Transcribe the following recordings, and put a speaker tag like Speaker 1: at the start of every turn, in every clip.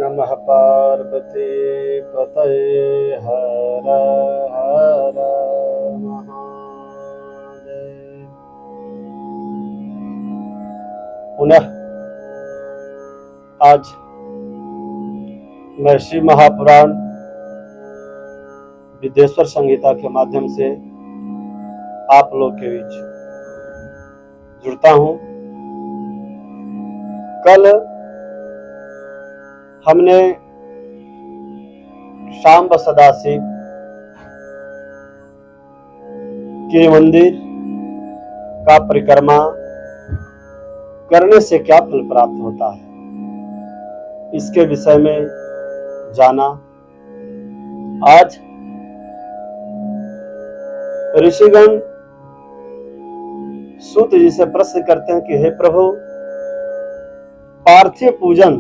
Speaker 1: नमः पार्वती पतये हर हर महादेव। पुनः आज मैं श्री महापुराण विद्येश्वर संहिता के माध्यम से आप लोग के बीच जुड़ता हूं। कल हमने शांब सदाशिव के मंदिर का परिक्रमा करने से क्या फल प्राप्त होता है, इसके विषय में जाना। आज ऋषिगण सूत जी से प्रश्न करते हैं कि हे प्रभु, पार्थिव पूजन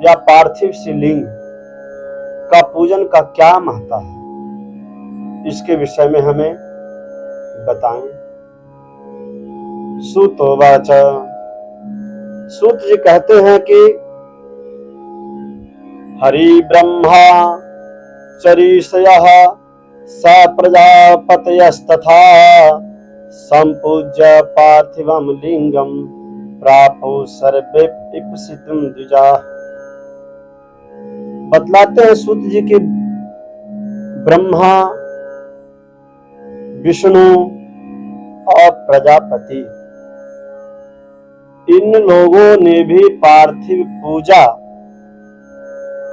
Speaker 1: या पार्थिव शिवलिंग का पूजन का क्या महत्व है, इसके विषय में हमें बताएं। सूतोवाच, सूत जी कहते हैं कि हरि ब्रह्मा चरीषयः स प्रजापतयस्तथा संपूज्य पार्थिवं लिंगम प्रापो सर्वे इप्सितुं द्विजा। बतलाते हैं सूत जी कि ब्रह्मा, विष्णु और प्रजापति, इन लोगों ने भी पार्थिव पूजा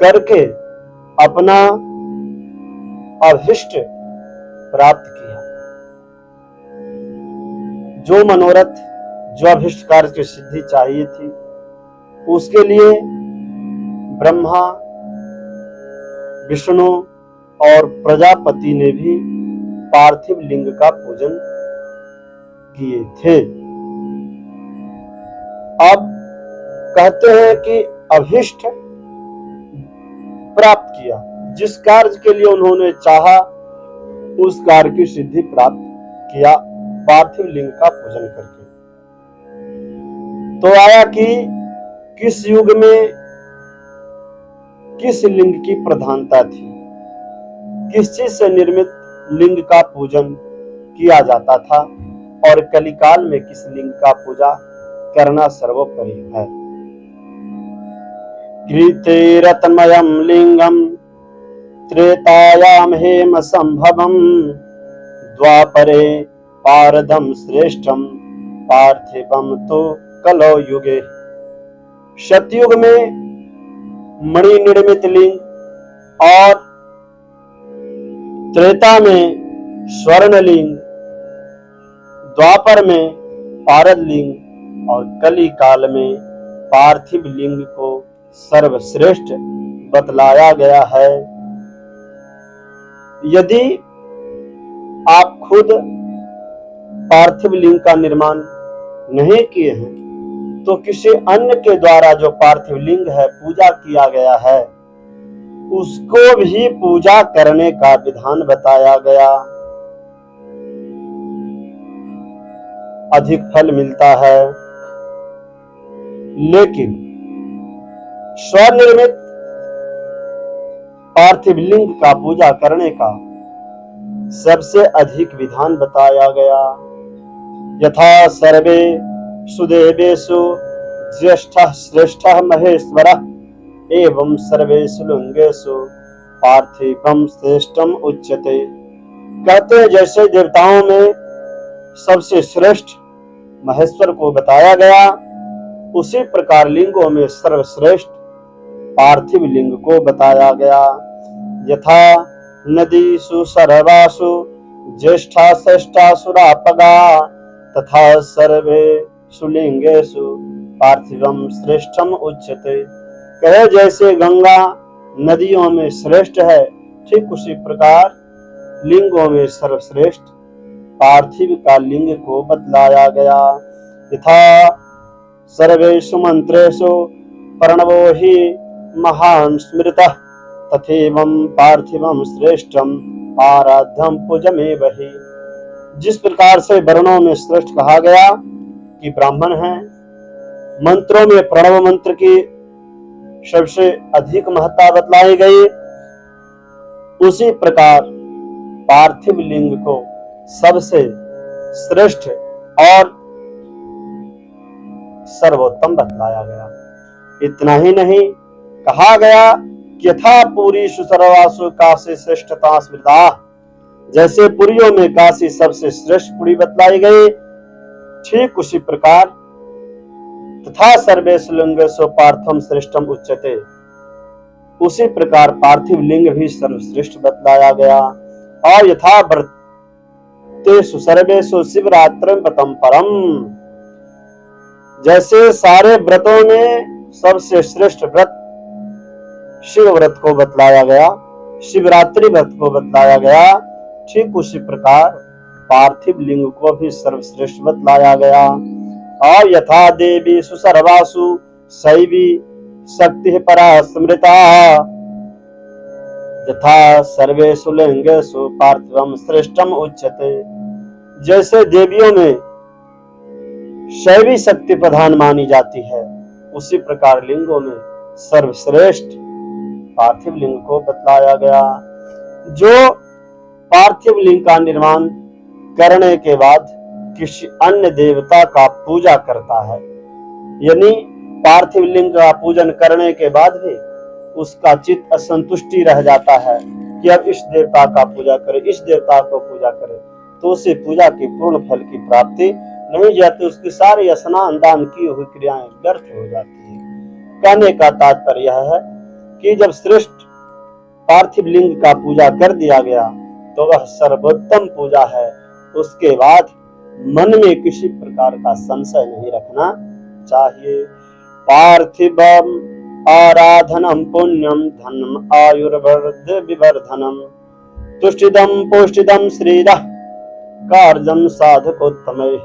Speaker 1: करके अपना अभिष्ट प्राप्त किया। जो मनोरथ, जो अभिष्ट कार्य की सिद्धि चाहिए थी, उसके लिए ब्रह्मा, विष्णु और प्रजापति ने भी पार्थिव लिंग का पूजन किए थे। अब कहते हैं कि अभिष्ट प्राप्त किया, जिस कार्य के लिए उन्होंने चाहा उस कार्य की सिद्धि प्राप्त किया पार्थिव लिंग का पूजन करके। तो आया कि किस युग में किस लिंग की प्रधानता थी, किस चीज से निर्मित लिंग का पूजन किया जाता था और कलिकाल में किस लिंग का पूजा करना सर्वोपरि है। कृते रत्नमयं लिंगम त्रेतायाम हेम संभवम द्वापरे पारदम श्रेष्ठम पार्थिवम तो कलौ युगे। सतयुग में मणि निर्मित लिंग और त्रेता में स्वर्ण लिंग, द्वापर में पारद लिंग और कली काल में पार्थिव लिंग को सर्वश्रेष्ठ बतलाया गया है। यदि आप खुद पार्थिव लिंग का निर्माण नहीं किए हैं तो किसी अन्य के द्वारा जो पार्थिव लिंग है पूजा किया गया है, उसको भी पूजा करने का विधान बताया गया। अधिक फल मिलता है। लेकिन स्वनिर्मित पार्थिव लिंग का पूजा करने का सबसे अधिक विधान बताया गया। यथा सर्वे सुदेवेषु ज्येष्ठः श्रेष्ठः महेश्वरः एवं सर्वेषु लिंगेषु पार्थिवं श्रेष्ठम उच्यते। कहते हैं जैसे देवताओं में सबसे श्रेष्ठ महेश्वर को बताया गया, उसी प्रकार लिंगों में सर्वश्रेष्ठ पार्थिव लिंग को बताया गया। यथा नदीषु सर्वासु ज्येष्ठा श्रेष्ठा सुरापगा तथा सर्वेषु लिंगेषु पार्थिवं श्रेष्ठम उच्यते। कहे जैसे गंगा नदियों में श्रेष्ठ है, ठीक उसी प्रकार लिंगों में सर्वश्रेष्ठ पार्थिव का लिंग को बतलाया गया। यथा सर्वेषु मंत्रेषु प्रणवो हि महान् स्मृतः तथैवं पार्थिवं श्रेष्ठम आराध्यम पूजमेव हि। जिस प्रकार से वर्णों में श्रेष्ठ कहा गया कि ब्राह्मण है, मंत्रों में प्रणव मंत्र की सबसे अधिक महत्ता बतलाई गई, उसी प्रकार पार्थिव लिंग को सबसे श्रेष्ठ और सर्वोत्तम बतलाया गया। इतना ही नहीं, कहा गया कि यथा पुरी सर्वासु काशी श्रेष्ठता स्मृता, जैसे पुरियों में काशी सबसे श्रेष्ठ पुरी बतलाई गई, ठीक उसी प्रकार तथा सर्वेषु लिंगेषु पार्थम श्रेष्ठम उच्यते, उसी प्रकार पार्थिव लिंग भी सर्वश्रेष्ठ बतलाया गया। और यथा व्रतेषु सर्वेषु शिवरात्रिं व्रतम परम, जैसे सारे व्रतों में सबसे श्रेष्ठ व्रत शिव व्रत को बतलाया गया, शिवरात्रि व्रत को बतलाया गया, ठीक उसी प्रकार पार्थिव लिंग को भी सर्वश्रेष्ठ बतलाया गया। और यथा देवी सर्वासु शैवी शक्ति परा स्मृता, यथा सर्वेषु लिंगेषु पार्थिवम श्रेष्ठम उच्यते, जैसे देवियों में शैवी शक्ति प्रधान मानी जाती है, उसी प्रकार लिंगों में सर्वश्रेष्ठ पार्थिव लिंग को बतलाया गया। जो पार्थिव लिंग का निर्माण करने के बाद किसी अन्य देवता का पूजा करता है, यानी पार्थिव लिंग का पूजन करने के बाद भी उसका चित्त असंतुष्टि रह जाता है कि अब इस देवता का पूजा करे, इस देवता को पूजा करे, तो उसे पूजा की पूर्ण फल की प्राप्ति नहीं जाती, उसकी सारी स्नान दान की हुई क्रियाएं व्यर्थ हो जाती है। कहने का तात्पर्य यह है कि जब श्रेष्ठ पार्थिव लिंग का पूजा कर दिया गया तो वह सर्वोत्तम पूजा है, उसके बाद मन में किसी प्रकार का संशय नहीं रखना चाहिए। पार्थिवम आराधनम पुण्यम धनम आयुर्वर्ध विवर्धनम तुष्टिदम पुष्टिदम श्रीदः कार्यम साधकोत्तमे,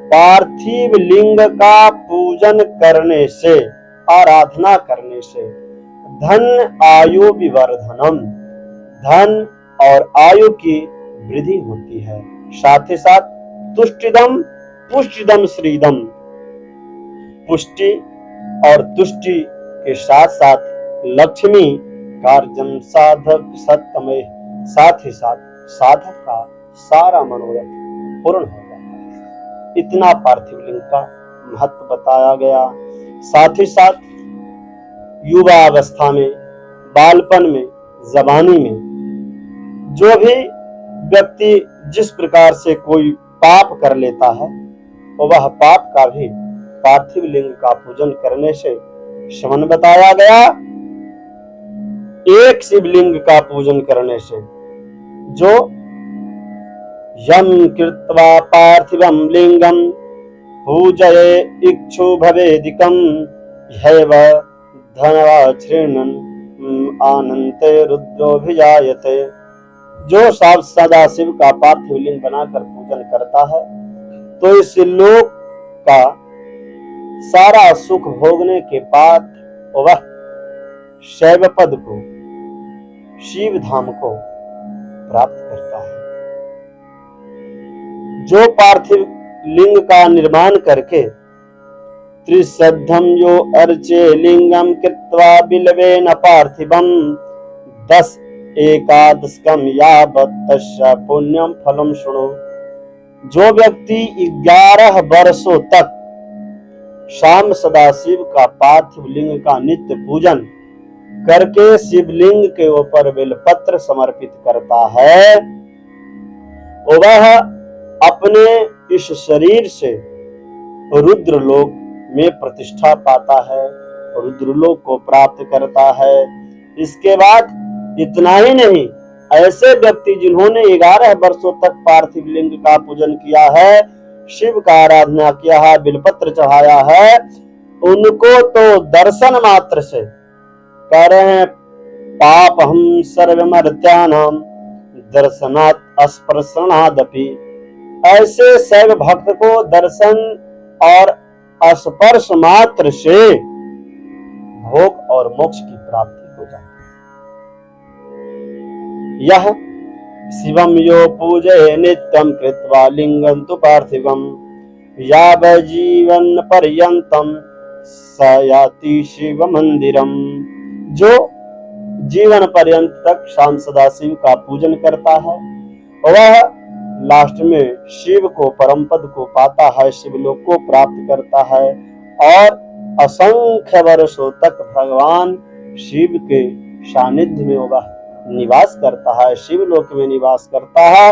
Speaker 1: पार्थिव लिंग का पूजन करने से, आराधना करने से धन आयु विवर्धनम, धन और आयु की वृद्धि होती है, साथ ही साथ तुष्टिदम पुष्टिदम श्रीदम, पुष्टि और तुष्टि के साथ साथ लक्ष्मी कार्यम साधक सत्तमय, साथ ही साथ साधक का सारा मनोरथ पूर्ण हो जाता है। इतना पार्थिव लिंग का महत्व बताया गया। साथ ही साथ युवा अवस्था में, बालपन में, जवानी में जो भी व्यक्ति जिस प्रकार से कोई पाप कर लेता है, वह पाप का भी पार्थिव लिंग का पूजन करने से शमन बताया गया। एक शिवलिंग का पूजन करने से, जो यम कृत्वा पार्थिवम लिंगम पूजये इक्षु भवेदिकम हैव धनवाच्छृणन आनंते रुद्रोभिजायते, जो सदा शिव का पार्थिव लिंग बनाकर पूजन करता है तो इस लोक का सारा सुख भोगने के बाद वह शैव पद को, शिव धाम को प्राप्त करता है। जो पार्थिव लिंग का निर्माण करके त्रिसद्धम यो अर्चे लिंगम कृत्वा बिल्वेन पार्थिवम 10 एकादशकम यावत् तस्य पुण्यम फलम शुणु, जो व्यक्ति 11 वर्षों तक शाम सदाशिव का पार्थिव लिंग का नित्य पूजन करके शिवलिंग के ऊपर बेलपत्र समर्पित करता है, वह अपने इस शरीर से रुद्रलोक में प्रतिष्ठा पाता है, रुद्रलोक को प्राप्त करता है। इसके बाद इतना ही नहीं, ऐसे व्यक्ति जिन्होंने 11 वर्षों तक पार्थिव लिंग का पूजन किया है, शिव का आराधना किया है, बिलपत्र चढ़ाया है, उनको तो दर्शन मात्र से कह रहे हैं पाप हम सर्वमर्त्यानाम दर्शनात् स्पर्शनादपि, ऐसे शैव भक्त को दर्शन और स्पर्श मात्र से भोग और मोक्ष की प्राप्ति हो जाती है। यह शिवम यो पूजये नित्यं कृत्वा लिंगं तु पार्थिवं यावज्जीवन पर्यन्तं स याति शिव मंदिरम। जो जीवन पर्यंत तक शाम सदाशिव का पूजन करता है वह लास्ट में शिव को, परम पद को पाता है, शिवलोक को प्राप्त करता है और असंख्य वर्षों तक भगवान शिव के सानिध्य में वह निवास करता है, शिवलोक में निवास करता है।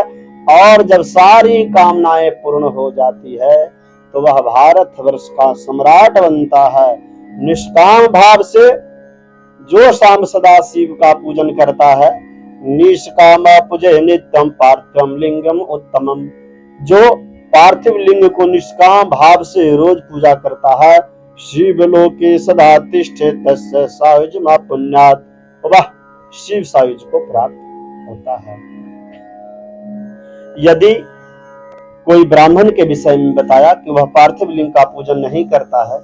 Speaker 1: और जब सारी कामनाएं पूर्ण हो जाती है तो वह भारतवर्ष का सम्राट बनता है। निष्काम भाव से जो शाम सदाशिव का पूजन करता है, निष्काम पूजे नित्यम पार्थिवम लिंगम उत्तमम, जो पार्थिव लिंग को निष्काम भाव से रोज पूजा करता है, शिवलोके सदा तिष्ठे तस्य सायुज्यम पुण्यात्, वह शिव सायुज्य को प्राप्त होता है। यदि कोई ब्राह्मण के विषय में बताया कि वह पार्थिव लिंग का पूजन नहीं करता है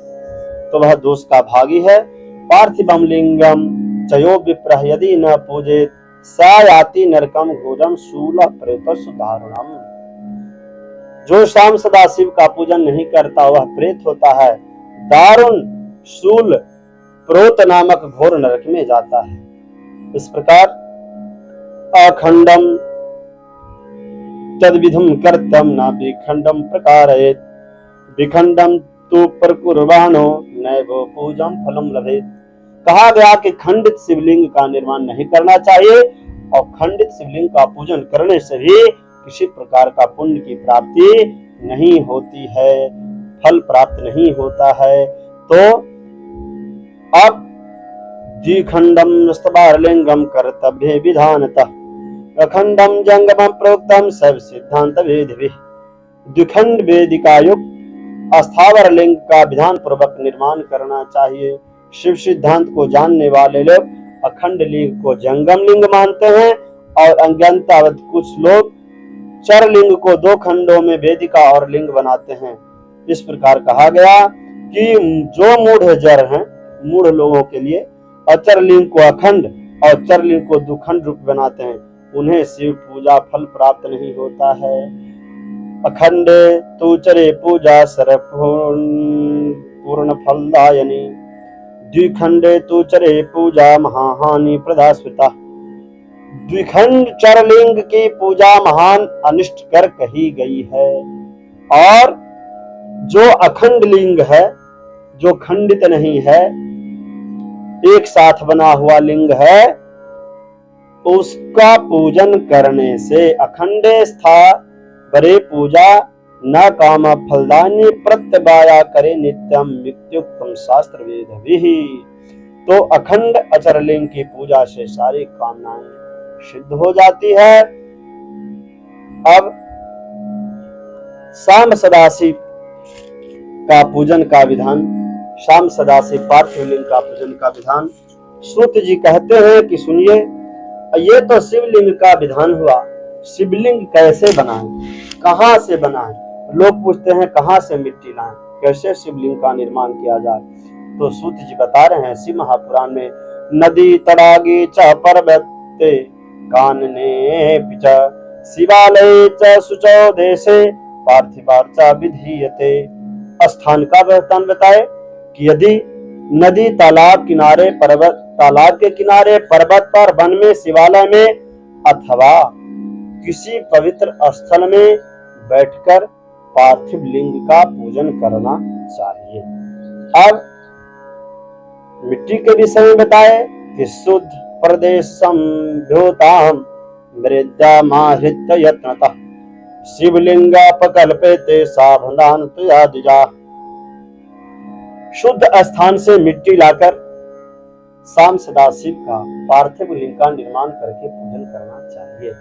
Speaker 1: तो वह दोष का भागी है। पार्थिवम लिंगम चयो विप्रह यदि न पूजेत सा याति नरकम घोरम शूल प्रेत सुधारणम। जो शाम सदाशिव का पूजन नहीं करता वह प्रेत होता है, दारुण शूल प्रोत नामक घोर नरक में जाता है। इस प्रकार अखंडम तद्विधम कर्तम न विखंडम प्रकारयेत, विखंडम तु प्रकुर्वाणो नैवो पूजम फलम लभेत। कहा गया कि खंडित शिवलिंग का निर्माण नहीं करना चाहिए और खंडित शिवलिंग का पूजन करने से भी किसी प्रकार का पुण्य की प्राप्ति नहीं होती है, फल प्राप्त नहीं होता है। तो अब द्विखंडम स्तवारलिंगम कर्तव्य विधानतः अखंडम जंगमम प्रोक्तम सब सिद्धांत वेदभिः। द्विखंड वेदिका युक्त अस्थावर लिंग का विधान पूर्वक निर्माण करना चाहिए। शिव सिद्धांत को जानने वाले लोग अखंड लिंग को जंगम लिंग मानते हैं और अज्ञानतावत कुछ लोग चर लिंग को दो खंडों में वेदिका और लिंग बनाते हैं। इस प्रकार कहा गया कि जो मूढ़ जर हैं, मूढ़ लोगों के लिए अचर लिंग को अखंड और चर लिंग को दुखंड रूप बनाते हैं, उन्हें शिव पूजा फल प्राप्त नहीं होता है। अखंडे तु चरे पूजा सर्वपूर्ण फलदायिनी, द्विखंडे तु चरे पूजा महाहानि प्रदा स्मृता। द्विखंड चरलिंग की पूजा महान अनिष्ट कर कही गई है और जो अखंड लिंग है, जो खंडित नहीं है, एक साथ बना हुआ लिंग है, उसका पूजन करने से अखंडे स्था बरे पूजा न काम फलदानी प्रत्यवाया करे नित्यम मित्युक्तम शास्त्र वेद विहि। तो अखंड अचरलिंग की पूजा से सारी कामनाएं सिद्ध हो जाती है। अब शाम सदाशिव का पूजन का विधान, शाम सदाशिव पार्थिव लिंग का पूजन का विधान सूत जी कहते हैं कि सुनिए, ये तो शिवलिंग का विधान हुआ, शिवलिंग कैसे बनाएं, कहां से बनाएं? लोग पूछते हैं कहां से मिट्टी लाएं, कैसे शिवलिंग का निर्माण किया जाए? तो सूत जी बता रहे हैं शिव महापुराण में, नदी तड़ागे च पर्वते कानने पिच शिवालय च शुचौ देशे पार्थिवार्चा विधीयते। स्थान का वर्तन बताए कि यदि नदी, तालाब किनारे, पर्वत, तालाब के किनारे, पर्वत पर, वन में, शिवालय में अथवा किसी पवित्र स्थल में बैठकर पार्थिव लिंग का पूजन करना चाहिए। अब मिट्टी के विषय में बताए कि शुद्ध प्रदेशम भ्योताम मृद्यामाहृत्य यत्नतः शिवलिंगापकल्पेते सावधान तुयादिजा। शुद्ध स्थान से मिट्टी लाकर शाम सदाशिव का पार्थिव लिंग का निर्माण करके पूजन करना चाहिए।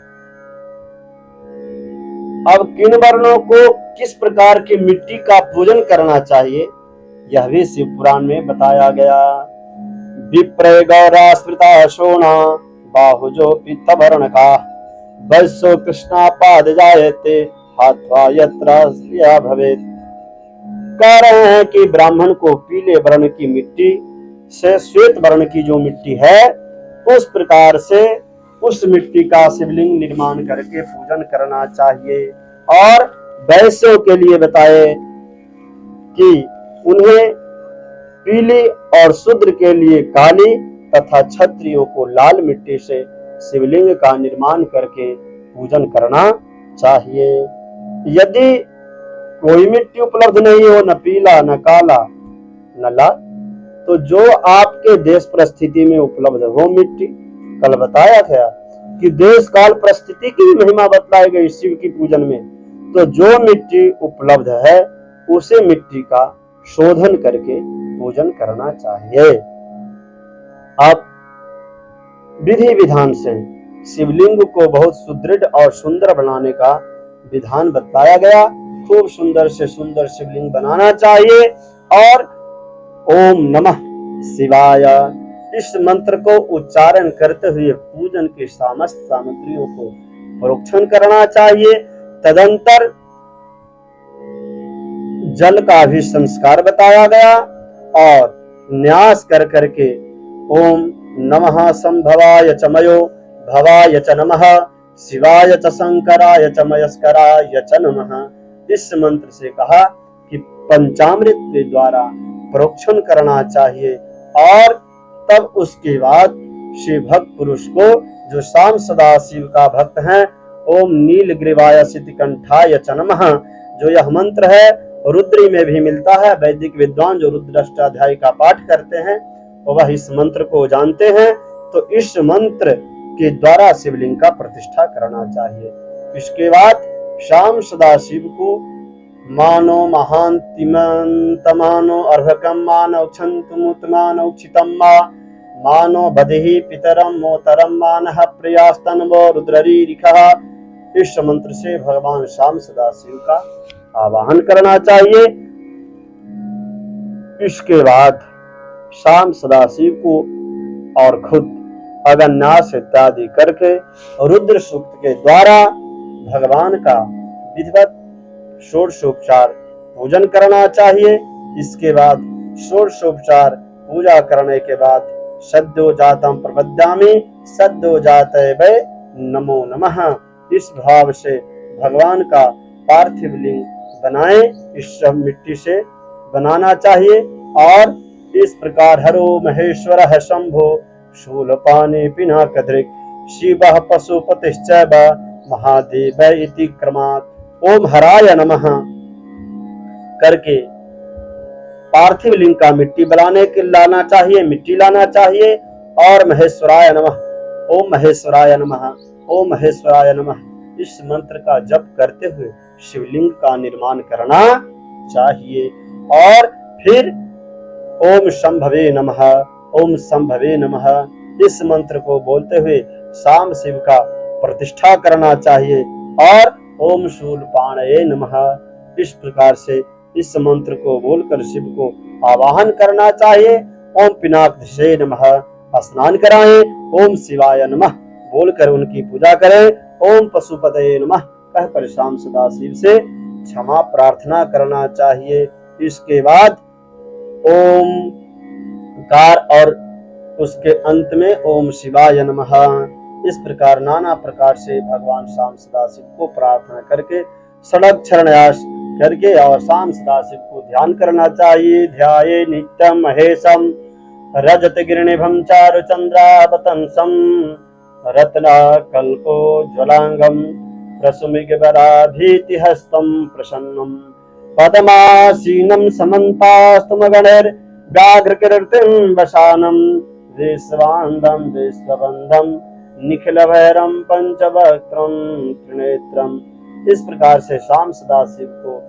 Speaker 1: अब किन वर्णों को किस प्रकार की मिट्टी का पूजन करना चाहिए यह भी शिव पुराण में बताया गया। विप्रे गौरा स्मृता शोणा बाहुजो पीतवर्ण का वैश्यो कृष्णा पाद जायते हाथवा यत्र भवेत। कह रहे हैं कि ब्राह्मण को पीले वर्ण की मिट्टी से श्वेत वर्ण की जो मिट्टी है उस प्रकार से उस मिट्टी का शिवलिंग निर्माण करके पूजन करना चाहिए। और वैश्यों के लिए बताए कि उन्हें पीली और शूद्र के लिए काली तथा क्षत्रियों को लाल मिट्टी से शिवलिंग का निर्माण करके पूजन करना चाहिए। यदि कोई मिट्टी उपलब्ध नहीं हो, न पीला न काला न लाल, तो जो आपके देश परिस्थिति में उपलब्ध हो मिट्टी, कल बताया गया कि देश काल परिस्थिति की भी महिमा बतलाई गई शिव की पूजन में, तो जो मिट्टी उपलब्ध है उसे मिट्टी का शोधन करके पूजन करना चाहिए। अब विधि विधान से शिवलिंग को बहुत सुदृढ़ और सुंदर बनाने का विधान बताया गया। खूब सुंदर से सुंदर शिवलिंग बनाना चाहिए और ओम नमः शिवाय इस मंत्र को उच्चारण करते हुए पूजन की समस्त सामग्रियों को प्रोक्षण करना चाहिए। तदंतर जल का भी संस्कार बताया गया और न्यास कर करके ओम नमः संभवाय च मयो भवाय च नमः शिवाय च शंकराय च मयस्कराय च नमः इस मंत्र से कहा कि पंचामृत के द्वारा प्रोक्षण करना चाहिए और तब उसके बाद शिव भक्त पुरुष को जो शाम सदा शिव का भक्त है, ओम नीलग्रीवाय सिद्धकंठाय च नमः, जो यह मंत्र है रुद्री में भी मिलता है। वैदिक विद्वान जो रुद्राष्टाध्याय का पाठ करते हैं वह इस मंत्र को जानते हैं, तो इस मंत्र के द्वारा शिवलिंग का प्रतिष्ठा करना चाहिए। इसके बाद शाम सदा शिव को मानो महांतिमंतमानो अर्भकम मानो क्षंतुमुतमानो क्षितम्मा मानो बधिहि पितरम मोतरम मानः प्रियास्तन्वो रुद्ररीरिखः। इस मंत्र से भगवान शाम सदा शिव का आवाहन करना चाहिए। इसके बाद शाम सदाशिव को और खुद अगन्यास इत्यादि करके रुद्र सूक्त के द्वारा भगवान का विधिवत षोडशोपचार पूजन करना चाहिए। इसके बाद षोडशोपचार पूजा करने के बाद सद्यो जातम प्रपद्यामि सद्यो जातये वै नमो नमः इस भाव से भगवान का पार्थिव लिंग बनाएं, इस मिट्टी से बनाना चाहिए और इस प्रकार हरो महेश्वर शंभो शूलपाने पिनाकदृक् शिवः पशुपतिश्चैव महादेव इति क्रमात् ओम हराय नमः करके पार्थिव लिंग का मिट्टी बनाने के लाना चाहिए, मिट्टी लाना चाहिए और महेश्वराय नमः, ओम महेश्वराय नमः, ओम महेश्वराय नमः इस मंत्र का जप करते हुए शिवलिंग का निर्माण करना चाहिए और फिर ओम शंभवे नमः, ओम शंभवे नमः इस मंत्र को बोलते हुए शाम शिव का प्रतिष्ठा करना चाहिए और ओम शूलपाणये नमः इस प्रकार से इस मंत्र को बोलकर शिव को आवाहन करना चाहिए। ओम पिनाकधीशे नमः स्नान कराएं, ओम शिवाय नमः बोलकर उनकी पूजा करें, ओम पशुपतये नमः कहकर शाम सदा शिव से क्षमा प्रार्थना करना चाहिए। इसके बाद ओम कार और उसके अंत में ओम शिवाय नमः इस प्रकार नाना प्रकार से भगवान शाम सदाशिव को प्रार्थना करके षडक्षरन्यास करके और शाम सदाशिव को ध्यान करना चाहिए। ध्याये नित्यं महेशं रजत गिरिनिभं चारुचंद्रावतंसं रत्नाकल्पो ज्वलांगं प्रसुमिगवराभीतिहस्तं प्रसन्नं पदमासीनं समन्तास्तमगणैर् व्याघ्रकीर्तिं वसानं विश्वान्दं विश्वबन्धं निखिलभैरं पंचवक्त्रं त्रिनेत्रं इस प्रकार से शाम सदाशिव को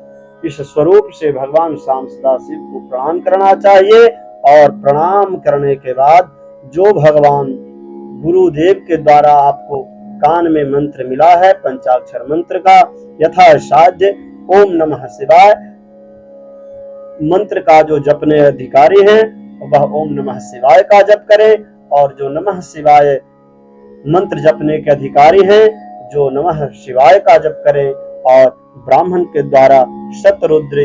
Speaker 1: इस स्वरूप से भगवान शाम सदाशिव को प्रणाम करना चाहिए और प्रणाम करने के बाद जो भगवान गुरुदेव के द्वारा आपको कान में मंत्र मिला है पंचाक्षर मंत्र का यथासाध्य ओम नमः शिवाय मंत्र का जो जपने अधिकारी हैं वह ओम नमः शिवाय का जप करें और जो नमः शिवाय मंत्र जपने के अधिकारी हैं जो नमः शिवाय का जप करें और ब्राह्मण के द्वारा शतरुद्र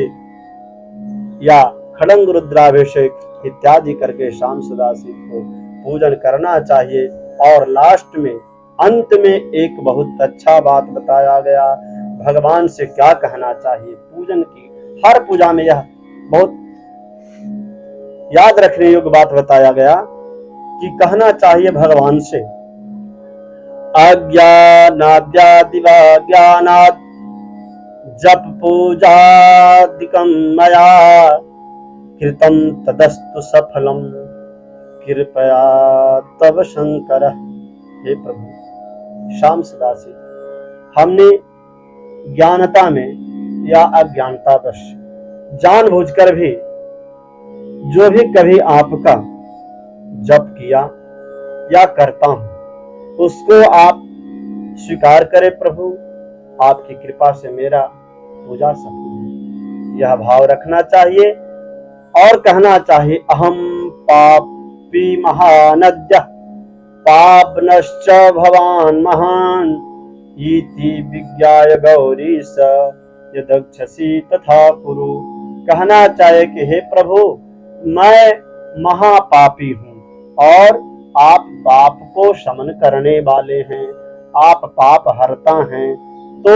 Speaker 1: या खड़ंग रुद्राभिषेक इत्यादि करके शाम सदाशिव को पूजन करना चाहिए। और लास्ट में अंत में एक बहुत अच्छा बात बताया गया भगवान से क्या कहना चाहिए पूजन की। हर पूजा में यह बहुत याद रखने योग्य बात बताया गया कि कहना चाहिए भगवान से, अज्ञानाद्यादिवा ज्ञानात् जप पूजादिकं मया कृतं तदस्तु सफलम कृपया तव शंकर। हे प्रभु श्याम सदाशिव, हमने ज्ञानता में या अज्ञानतावश जानबूझकर भी जो भी कभी आपका जप किया या करता हूं उसको आप स्वीकार करें प्रभु, आपकी कृपा से मेरा पूजा सफल हो, यह भाव रखना चाहिए और कहना चाहिए, अहम पापी महानद्य पापनश्च भवान महान इति विज्ञाय गौरीश यदक्षसी तथा कुरु। कहना चाहिए कि हे प्रभु मैं महापापी हूँ और आप पाप को शमन करने वाले हैं, आप पाप हरता हैं, तो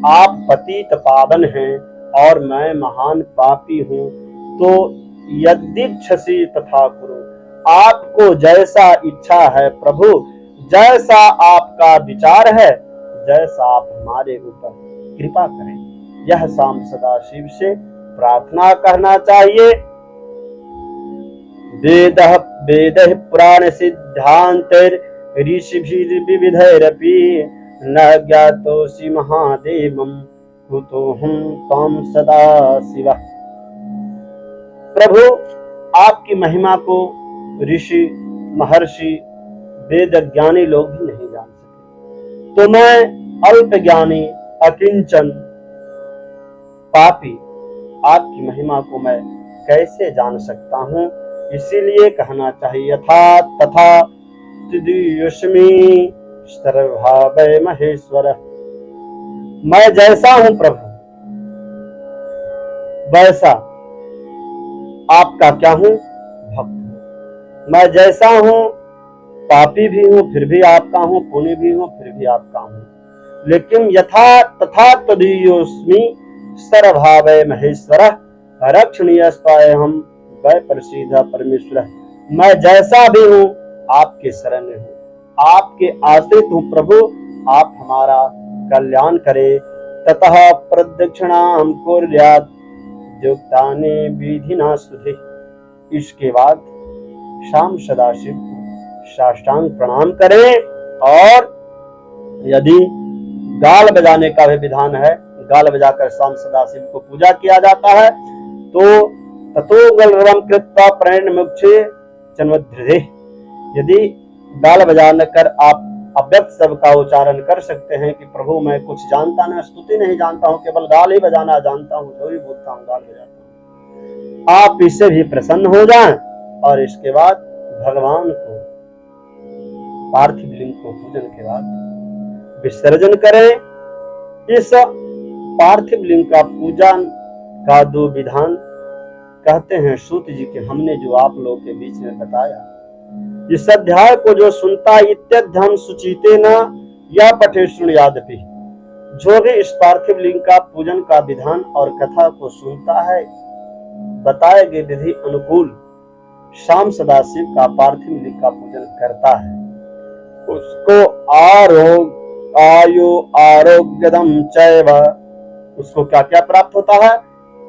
Speaker 1: आप पतित पावन हैं और मैं महान पापी हूँ, तो यदीक्षसी तथा कुरु, आपको जैसा इच्छा है प्रभु, जैसा आपका विचार है, जैसा आप हमारे ऊपर कृपा करें, यह शाम सदाशिव से प्रार्थना करना चाहिए। वेदः वेदः पुराण सिद्धांतैर् ऋषिभिर्विविधैरपि न ज्ञातोऽसि महादेवं कुतोऽहं त्वां सदाशिवः। प्रभु आपकी महिमा को ऋषि महर्षि वेद ज्ञानी लोग भी नहीं जान सके, तो मैं अल्प ज्ञानी अकिंचन पापी आपकी महिमा को मैं कैसे जान सकता हूँ। इसीलिए कहना चाहिए, यथा तथा तदीयस्मि सर्वभावै महेश्वर। मैं जैसा हूँ प्रभु वैसा आपका क्या हूँ, भक्त हूँ। मैं जैसा हूँ पापी भी हूँ फिर भी आपका हूँ, पुण्य भी हूँ फिर भी आपका हूँ। लेकिन यथा तथा तदीयोस्मि सर्वभावै महेश्वर रक्षणीयस्ताय हम वै प्रसीद परमेश्वर। मैं जैसा भी हूँ आपके शरण में हूँ, आपके आश्रित हूँ प्रभु, आप हमारा कल्याण करे। ततः प्रदक्षिणाम कुर्यात् युक्तानि विधिना सुधे। इसके बाद शाम सदाशिव को साष्टांग प्रणाम करें और यदि गाल बजाने का भी विधान है, गाल बजाकर शाम सदाशिव को पूजा किया जाता है, तो ततो गलरवम कृत्वा प्रेण मुक्षे चन्वधृदे। यदि गाल बजाने कर आप अव्यक्त शब्द का उच्चारण कर सकते हैं कि प्रभु मैं कुछ जानता नहीं, स्तुति नहीं जानता हूँ, केवल गाल ही बजाना जानता हूँ, जो भी बोलता हूँ गाल बजाता हूँ, आप इससे भी प्रसन्न हो जाएं और इसके बाद भगवान को पार्थिव लिंग को पूजन के बाद विसर्जन करें। इस पार्थिव लिंग का पूजन का दो विधान कहते हैं सूत जी के, हमने जो आप लोगों के बीच में बताया। इस अध्याय को जो सुनता इत्यध्यम सुचिते न या पठे शृणुयादपि, जो भी इस पार्थिव लिंग का पूजन का विधान और कथा को सुनता है, बताए गए विधि अनुकूल शाम सदाशिव का पार्थिव लिंग का पूजन करता है, उसको आयु आरोग्यदम चैव, उसको क्या क्या प्राप्त होता है,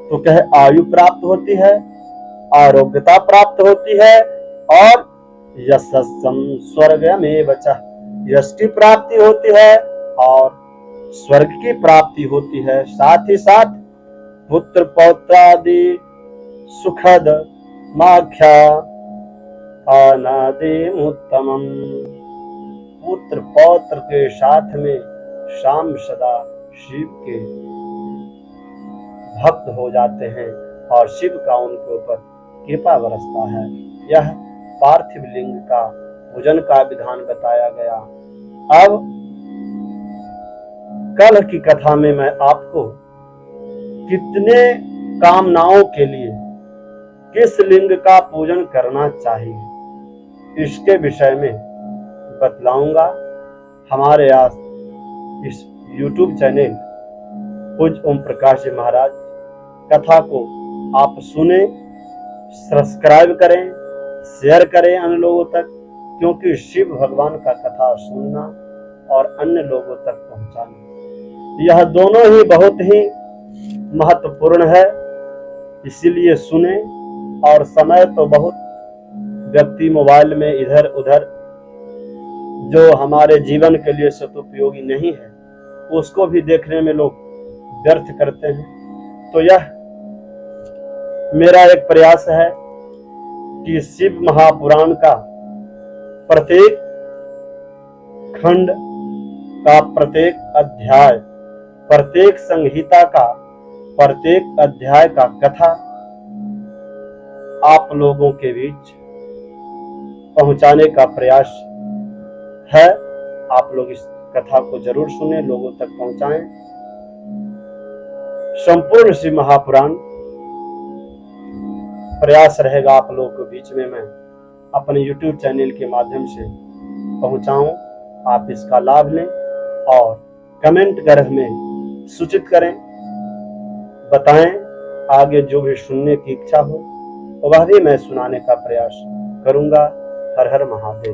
Speaker 1: तो कहे आयु प्राप्त होती है, आरोग्यता प्राप्त होती है और यशस्सम स्वर्गमेव च, यश की प्राप्ति होती है और स्वर्ग की प्राप्ति होती है। साथ ही साथ पुत्र पौत्रादि सुखद माख्या अनादिम उत्तमम, पुत्र पौत्र के साथ में शाम सदा शिव के भक्त हो जाते हैं और शिव का उनके ऊपर कृपा बरसता है। यह पार्थिव लिंग का पूजन का विधान बताया गया। अब कल की कथा में मैं आपको कितने कामनाओं के लिए किस लिंग का पूजन करना चाहिए, इसके विषय में बतलाऊंगा। हमारे आज इस YouTube चैनल पूज्य ओम प्रकाश जी महाराज कथा को आप सुने, सब्सक्राइब करें, शेयर करें अन्य लोगों तक, क्योंकि शिव भगवान का कथा सुनना और अन्य लोगों तक पहुंचाना, यह दोनों ही बहुत ही महत्वपूर्ण है। इसीलिए सुने। और समय तो बहुत व्यक्ति मोबाइल में इधर उधर जो हमारे जीवन के लिए सदुपयोगी नहीं है, उसको भी देखने में लोग व्यर्थ करते हैं। तो यह मेरा एक प्रयास है कि शिव महापुराण का प्रत्येक खंड का प्रत्येक अध्याय, प्रत्येक संहिता का प्रत्येक अध्याय का कथा आप लोगों के बीच पहुंचाने का प्रयास है। आप लोग इस कथा को जरूर सुने, लोगों तक पहुंचाएं। संपूर्ण शिव महापुराण प्रयास रहेगा आप लोगों के बीच में मैं अपने YouTube चैनल के माध्यम से पहुंचाऊं। आप इसका लाभ लें और कमेंट कर हमें सूचित करें, बताएं। आगे जो भी सुनने की इच्छा हो वह भी मैं सुनाने का प्रयास करूंगा। हर हर महादेव।